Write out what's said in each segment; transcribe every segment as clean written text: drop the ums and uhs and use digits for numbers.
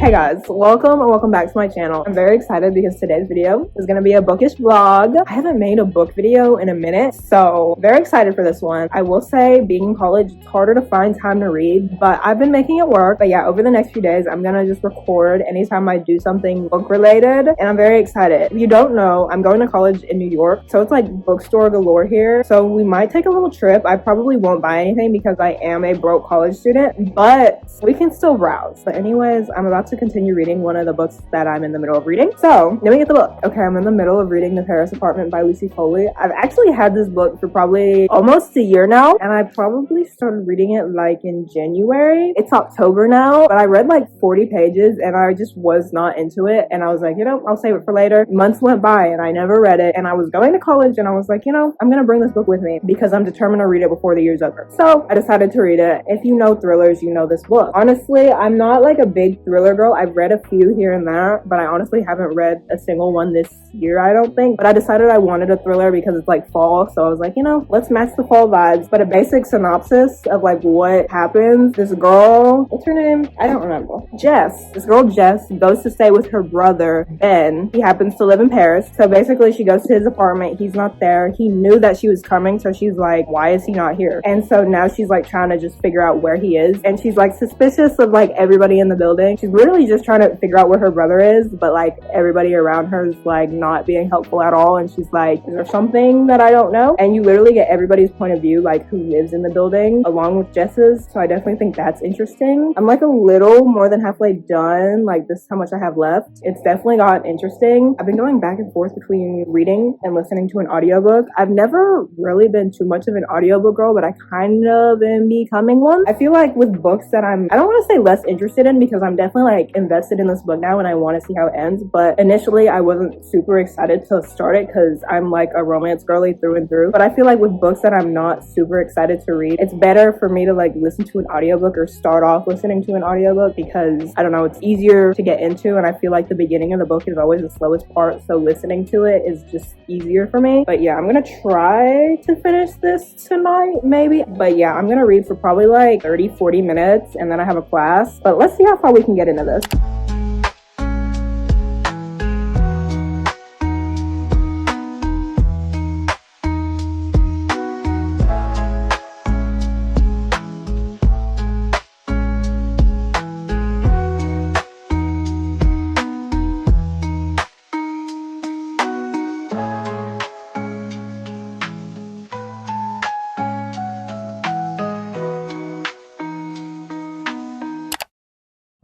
Hey guys, welcome and welcome back to my channel. I'm very excited because today's video is going to be a bookish vlog. I haven't made a book video in a minute, so very excited for this one. I will say being in college, it's harder to find time to read, but I've been making it work. But yeah, over the next few days, I'm going to just record anytime I do something book related, and I'm very excited. If you don't know, I'm going to college in New York, so it's like bookstore galore here. So we might take a little trip. I probably won't buy anything because I am a broke college student, but we can still browse. But anyways, I'm about to continue reading one of the books that I'm in the middle of reading. So let me get the book. Okay, I'm in the middle of reading The Paris Apartment by Lucy Foley. I've actually had this book for probably almost a year now, and I probably started reading it like in January. It's October now, but I read like 40 pages and I just was not into it. And I was like, I'll save it for later. Months went by and I never read it. And I was going to college and I was like, I'm gonna bring this book with me because I'm determined to read it before the year's over. So I decided to read it. If you know thrillers, you know this book. Honestly, I'm not like a big thriller girl. I've read a few here and there, but I honestly haven't read a single one this year, I don't think. But I decided I wanted a thriller because it's like fall, so I was like, let's match the fall vibes. But a basic synopsis of like what happens: this girl, what's her name? I don't remember. Jess. This girl Jess goes to stay with her brother Ben. He happens to live in Paris, so basically she goes to his apartment. He's not there. He knew that she was coming, so she's like, why is he not here? And so now she's like trying to just figure out where he is, and she's like suspicious of like everybody in the building. She's literally just trying to figure out where her brother is, but like everybody around her is like not being helpful at all. And she's like, is there something that I don't know? And you literally get everybody's point of view, like who lives in the building, along with Jess's. So I definitely think that's interesting. I'm like a little more than halfway done. Like, this is how much I have left. It's definitely got interesting. I've been going back and forth between reading and listening to an audiobook. I've never really been too much of an audiobook girl, but I kind of am becoming one. I feel like with books that I don't want to say less interested in, because I'm definitely like invested in this book now and I want to see how it ends. But initially I wasn't super excited to start it because I'm like a romance girly through and through. But I feel like with books that I'm not super excited to read, it's better for me to like listen to an audiobook or start off listening to an audiobook, because I don't know, it's easier to get into, and I feel like the beginning of the book is always the slowest part, so listening to it is just easier for me. But yeah, I'm gonna try to finish this tonight maybe. But yeah, I'm gonna read for probably like 30-40 minutes and then I have a class. But let's see how far we can get into this.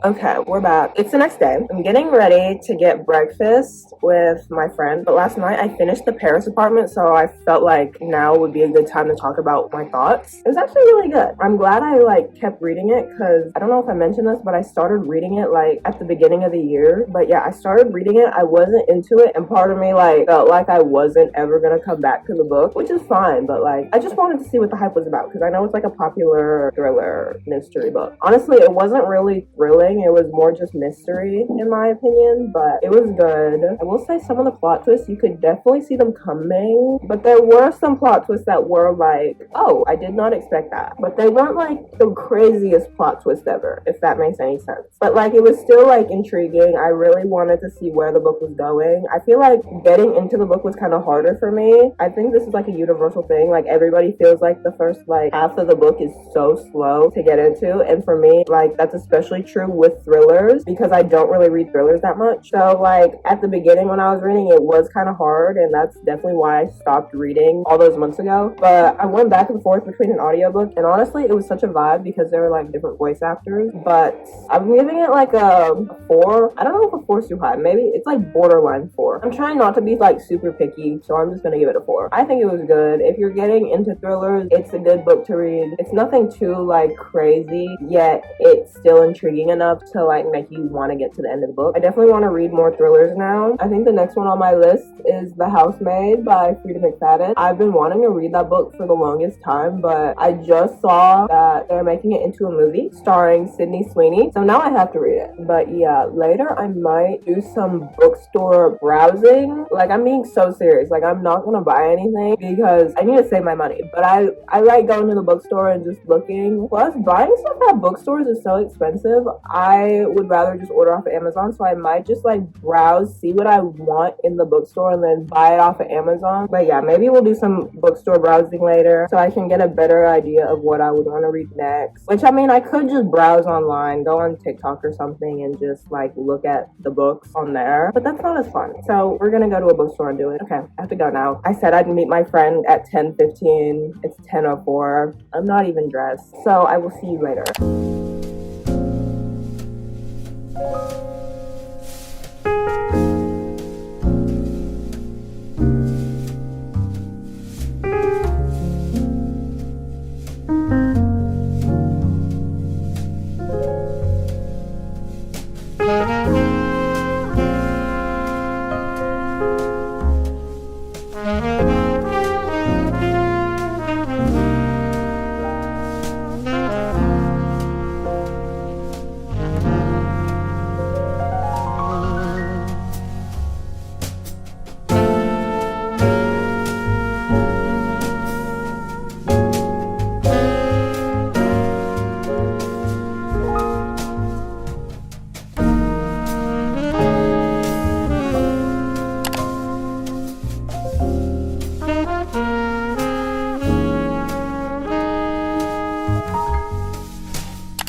Okay, we're back. It's the next day. I'm getting ready to get breakfast with my friend, but last night I finished The Paris Apartment, so I felt like now would be a good time to talk about my thoughts. It was actually really good. I'm glad I like kept reading it, because I don't know if I mentioned this, but I started reading it like at the beginning of the year. But yeah, I started reading it, I wasn't into it, and part of me like felt like I wasn't ever gonna come back to the book, which is fine, but like I just wanted to see what the hype was about, because I know it's like a popular thriller mystery book. Honestly, it wasn't really thrilling. It was more just mystery in my opinion, but it was good. I will say some of the plot twists, you could definitely see them coming, but there were some plot twists that were like, oh, I did not expect that. But they weren't like the craziest plot twist ever, if that makes any sense. But like it was still like intriguing. I really wanted to see where the book was going. I feel like getting into the book was kind of harder for me. I think this is like a universal thing. Like everybody feels like the first like half of the book is so slow to get into, and for me like that's especially true with thrillers, because I don't really read thrillers that much. So like at the beginning when I was reading, it was kind of hard, and that's definitely why I stopped reading all those months ago. But I went back and forth between an audiobook, and honestly it was such a vibe because there were like different voice actors. But I'm giving it like a 4. I don't know if a 4 is too high. Maybe it's like borderline 4. I'm trying not to be like super picky, so I'm just gonna give it a 4. I think it was good. If you're getting into thrillers, it's a good book to read. It's nothing too like crazy, yet it's still intriguing enough to like make you want to get to the end of the book. I definitely want to read more thrillers now. I think the next one on my list is The Housemaid by Frida McFadden. I've been wanting to read that book for the longest time, but I just saw that they're making it into a movie starring Sydney Sweeney, so now I have to read it. But yeah, later I might do some bookstore browsing. Like, I'm being so serious. Like, I'm not gonna buy anything because I need to save my money, but I like going to the bookstore and just looking. Plus, buying stuff at bookstores is so expensive. I would rather just order off of Amazon, so I might just like browse, see what I want in the bookstore, and then buy it off of Amazon. But yeah, maybe we'll do some bookstore browsing later so I can get a better idea of what I would want to read next. Which, I mean, I could just browse online, go on TikTok or something and just like look at the books on there, but that's not as fun. So we're gonna go to a bookstore and do it. Okay, I have to go now. I said I'd meet my friend at 10:15. It's 10:04. I'm not even dressed, so I will see you later.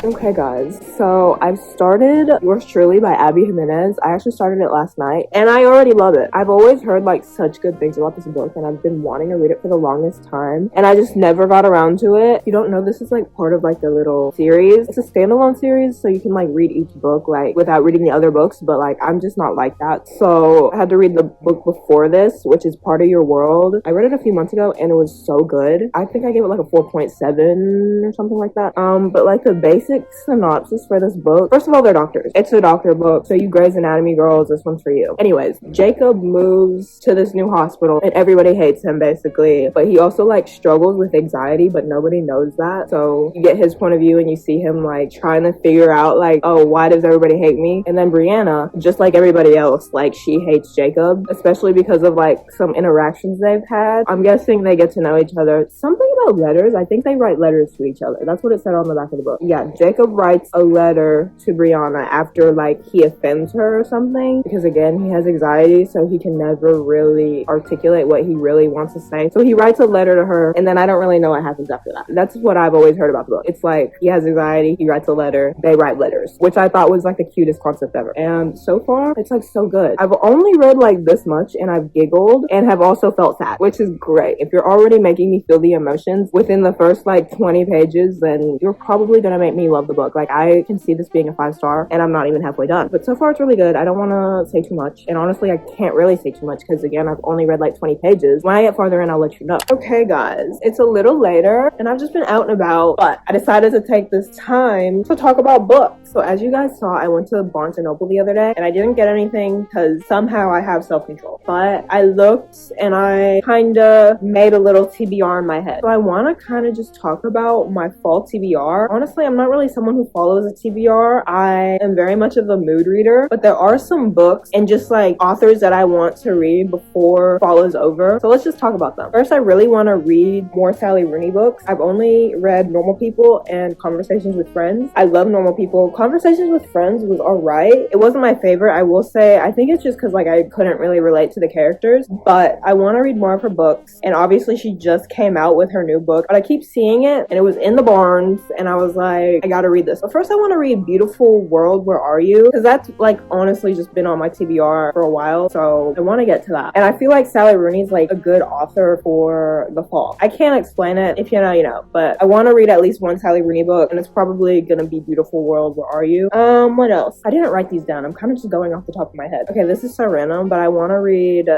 Okay guys, so I've started Yours Truly by Abby Jimenez. I actually started it last night and I already love it. I've always heard like such good things about this book and I've been wanting to read it for the longest time and I just never got around to it. If you don't know, this is like part of like the little series. It's a standalone series, so you can like read each book like without reading the other books, but like I'm just not like that. So I had to read the book before this, which is Part of Your World. I read it a few months ago and it was so good. I think I gave it like a 4.7 or something like that. But like the basic synopsis for this book, first of all, they're doctors. It's a doctor book, so you Grey's Anatomy girls, this one's for you. Anyways, Jacob moves to this new hospital and everybody hates him basically, but he also like struggles with anxiety, but nobody knows that. So you get his point of view and you see him like trying to figure out like, oh, why does everybody hate me? And then Brianna, just like everybody else, like she hates Jacob, especially because of like some interactions they've had. I'm guessing they get to know each other. Something about letters. I think they write letters to each other. That's what it said on the back of the book. Yeah, Jacob writes a letter to Brianna after like he offends her or something, because again, he has anxiety, so he can never really articulate what he really wants to say. So he writes a letter to her and then I don't really know what happens after that. That's what I've always heard about the book. It's like he has anxiety, he writes a letter, they write letters, which I thought was like the cutest concept ever. And so far it's like so good. I've only read like this much and I've giggled and have also felt sad, which is great. If you're already making me feel the emotions within the first like 20 pages, then you're probably gonna make me love the book. Like I can see this being a 5-star and I'm not even halfway done. But so far it's really good. I don't want to say too much, and honestly I can't really say too much because again, I've only read like 20 pages. When I get farther in, I'll let you know. Okay guys, it's a little later and I've just been out and about, but I decided to take this time to talk about books. So as you guys saw, I went to Barnes & Noble the other day and I didn't get anything because somehow I have self-control, but I looked and I kind of made a little TBR in my head. So I want to kind of just talk about my fall TBR. Honestly, I'm not really someone who follows a TBR. I am very much of a mood reader, but there are some books and just like authors that I want to read before fall is over. So let's just talk about them. First, I really want to read more Sally Rooney books. I've only read Normal People and Conversations with Friends. I love Normal People. Conversations with Friends was alright. It wasn't my favorite, I will say. I think it's just because like I couldn't really relate to the characters, but I want to read more of her books. And obviously she just came out with her new book, but I keep seeing it and it was in the Barnes and I was like, I gotta read this. But first I want to read Beautiful World, Where Are You? Because that's like honestly just been on my TBR for a while, so I want to get to that. And I feel like Sally Rooney's like a good author for the fall. I can't explain it. If you know, you know. But I want to read at least one Sally Rooney book, and it's probably gonna be Beautiful World, Where Are You? What else? I didn't write these down. I'm kind of just going off the top of my head. Okay, this is so random, but I want to read...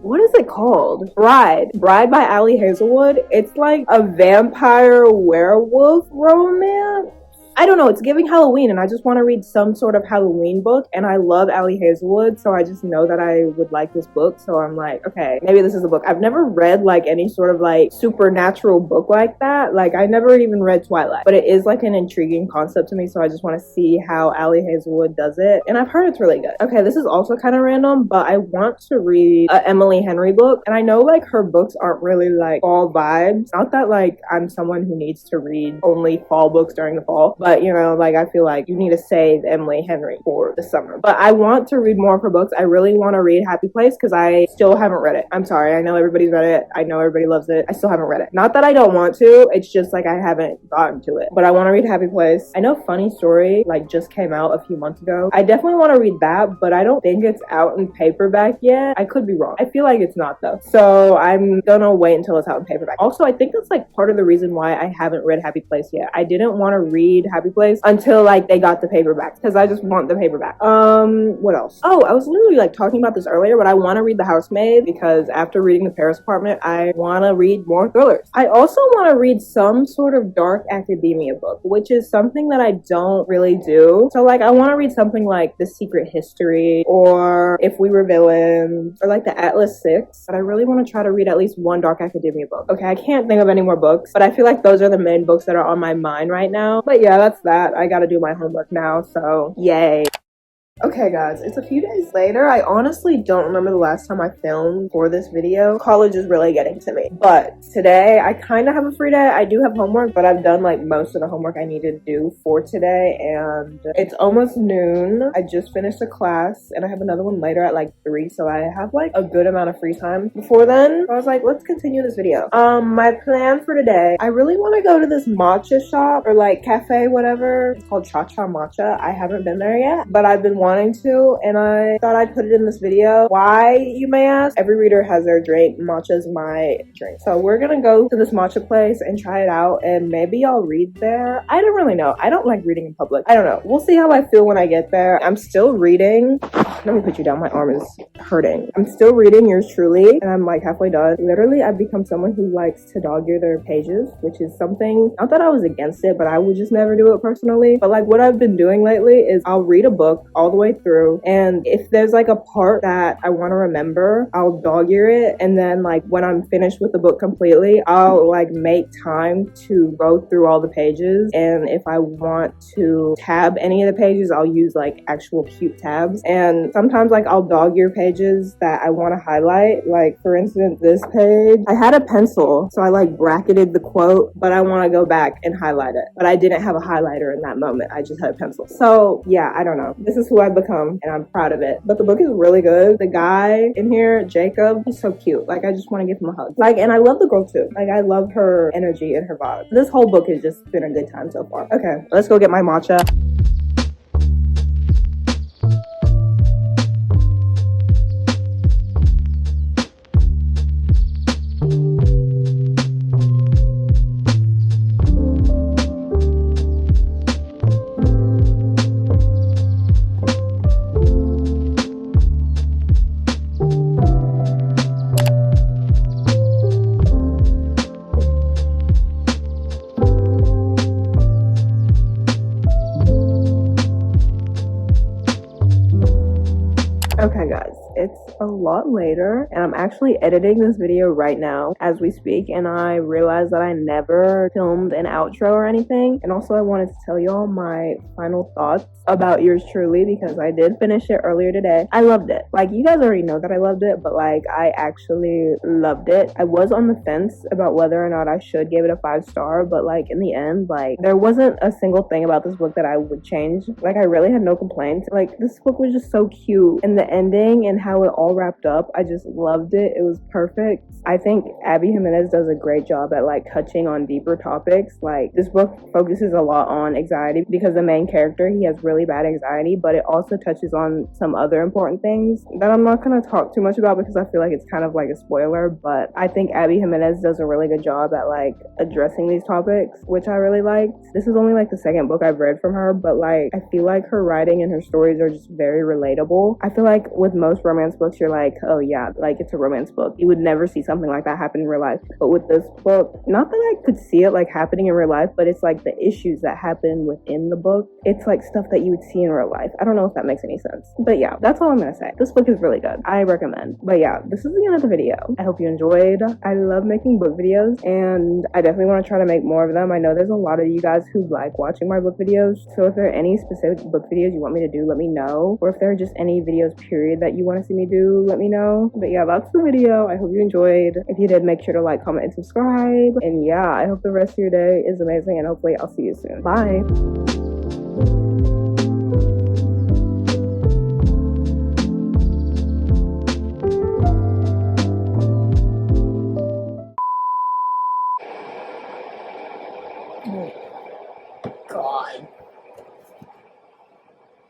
what is it called? Bride by Ali Hazelwood. It's like a vampire werewolf romance. I don't know, it's giving Halloween and I just want to read some sort of Halloween book, and I love Ali Hazelwood, so I just know that I would like this book, so I'm like, okay, maybe this is a book. I've never read like any sort of like supernatural book like that. Like I never even read Twilight, but it is like an intriguing concept to me, so I just want to see how Ali Hazelwood does it, and I've heard it's really good. Okay, this is also kind of random, but I want to read a Emily Henry book, and I know like her books aren't really like fall vibes. Not that like I'm someone who needs to read only fall books during the fall, But, you know, like, I feel like you need to save Emily Henry for the summer. But I want to read more of her books. I really want to read Happy Place because I still haven't read it. I'm sorry. I know everybody's read it. I know everybody loves it. I still haven't read it. Not that I don't want to. It's just like I haven't gotten to it. But I want to read Happy Place. I know Funny Story like just came out a few months ago. I definitely want to read that, but I don't think it's out in paperback yet. I could be wrong. I feel like it's not though. So I'm gonna wait until it's out in paperback. Also, I think that's like part of the reason why I haven't read Happy Place yet. I didn't want to read Happy Place until like they got the paperback because I just want the paperback. What else? Oh, I was literally like talking about this earlier, but I want to read The Housemaid because after reading The Paris Apartment, I want to read more thrillers. I also want to read some sort of dark academia book, which is something that I don't really do. So like I want to read something like The Secret History or If We Were Villains or like the Atlas Six, but I really want to try to read at least one dark academia book. Okay, I can't think of any more books, but I feel like those are the main books that are on my mind right now. But yeah, that's that. I gotta do my homework now, so yay. Okay guys, it's a few days later. I honestly don't remember the last time I filmed for this video. College is really getting to me. But today, I kind of have a free day. I do have homework, but I've done like most of the homework I needed to do for today. And it's almost noon. I just finished a class and I have another one later at like 3. So I have like a good amount of free time before then. I was like, let's continue this video. My plan for today, I really want to go to this matcha shop or like cafe, whatever. It's called Cha Cha Matcha. I haven't been there yet, but I've been wanting to, and I thought I'd put it in this video. Why, you may ask? Every reader has their drink. Matcha's my drink. So we're gonna go to this matcha place and try it out, and maybe I'll read there. I don't really know. I don't like reading in public. I don't know. We'll see how I feel when I get there. I'm still reading. Let me put you down. My arm is hurting. I'm still reading Yours Truly, and I'm like halfway done. Literally, I've become someone who likes to dog-ear their pages, which is something, not that I was against it, but I would just never do it personally. But like what I've been doing lately is I'll read a book all the way through, and if there's like a part that I want to remember, I'll dog-ear it, and then like when I'm finished with the book completely, I'll like make time to go through all the pages, and if I want to tab any of the pages, I'll use like actual cute tabs. And sometimes like I'll dog-ear pages that I want to highlight, like for instance this page, I had a pencil, so I like bracketed the quote, but I want to go back and highlight it, but I didn't have a highlighter in that moment. I just had a pencil. So yeah, I don't know. This is who I've become, and I'm proud of it. But the book is really good. The guy in here, Jacob, he's so cute. Like I just want to give him a hug. Like, and I love the girl too. Like I love her energy and her vibe. This whole book has just been a good time so far. Okay, let's go get my matcha. Okay guys, it's a lot later and I'm actually editing this video right now as we speak, and I realized that I never filmed an outro or anything. And also I wanted to tell y'all my final thoughts about Yours Truly because I did finish it earlier today. I loved it. Like you guys already know that I loved it, but like I actually loved it. I was on the fence about whether or not I should give it a 5-star, but like in the end, like there wasn't a single thing about this book that I would change. Like I really had no complaints. Like this book was just so cute, and the ending and how it all wrapped up, I just loved it. It was perfect. I think Abby Jimenez does a great job at like touching on deeper topics. Like this book focuses a lot on anxiety because the main character, he has really bad anxiety, but it also touches on some other important things that I'm not going to talk too much about because I feel like it's kind of like a spoiler. But I think Abby Jimenez does a really good job at like addressing these topics, which I really liked. This is only like the second book I've read from her, but like I feel like her writing and her stories are just very relatable. I feel like with most romance books, you're like, oh yeah, like it's a romance book. You would never see something like that happen in real life. But with this book, not that I could see it like happening in real life, but it's like the issues that happen within the book. It's like stuff that you would see in real life. I don't know if that makes any sense. But yeah, that's all I'm gonna say. This book is really good. I recommend. But yeah, this is the end of the video. I hope you enjoyed. I love making book videos, and I definitely want to try to make more of them. I know there's a lot of you guys who like watching my book videos, so if there are any specific book videos you want me to do, let me know. Or if there are just any videos period that you want to see me do, do let me know. But yeah, that's the video. I hope you enjoyed. If you did, make sure to like, comment, and subscribe. And yeah, I hope the rest of your day is amazing, and hopefully I'll see you soon. Bye. God.